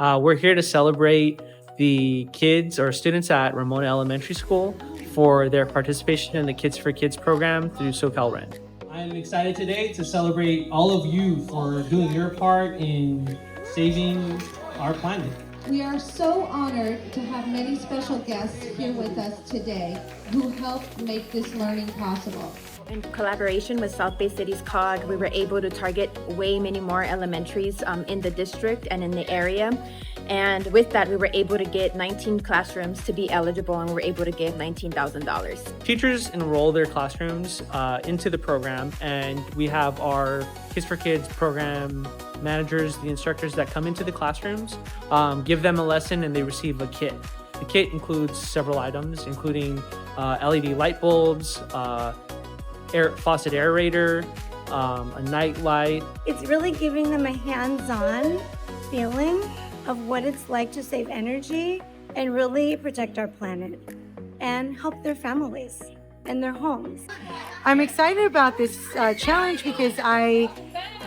We're here to celebrate the kids or students at Ramona Elementary School for their participation in the Kids for Kids program through SoCalREN. I'm excited today to celebrate all of you for doing your part in saving our planet. We are so honored to have many special guests here with us today who helped make this learning possible. In collaboration with South Bay City's COG, we were able to target way many more elementaries in the district and in the area. And with that, we were able to get 19 classrooms to be eligible, and we were able to give $19,000. Teachers enroll their classrooms into the program, and we have our Kids for Kids program managers, the instructors that come into the classrooms, give them a lesson, and they receive a kit. The kit includes several items, including LED light bulbs, faucet aerator, a night light. It's really giving them a hands-on feeling of what it's like to save energy and really protect our planet and help their families and their homes. I'm excited about this challenge because I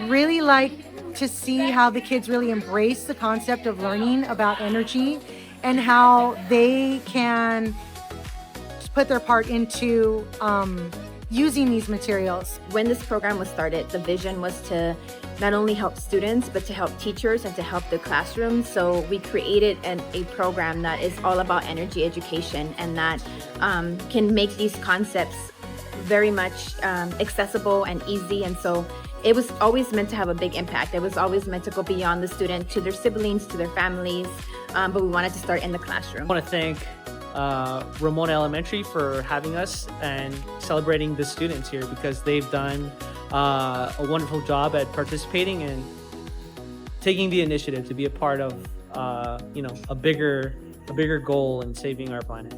really like to see how the kids really embrace the concept of learning about energy and how they can put their part into using these materials. When this program was started, the vision was to not only help students, but to help teachers and to help the classrooms. So we created a program that is all about energy education and that can make these concepts very much accessible and easy. And so it was always meant to have a big impact. It was always meant to go beyond the student to their siblings, to their families, but we wanted to start in the classroom. I want to thank Ramona Elementary for having us and celebrating the students here, because they've done a wonderful job at participating and taking the initiative to be a part of a bigger goal in saving our planet.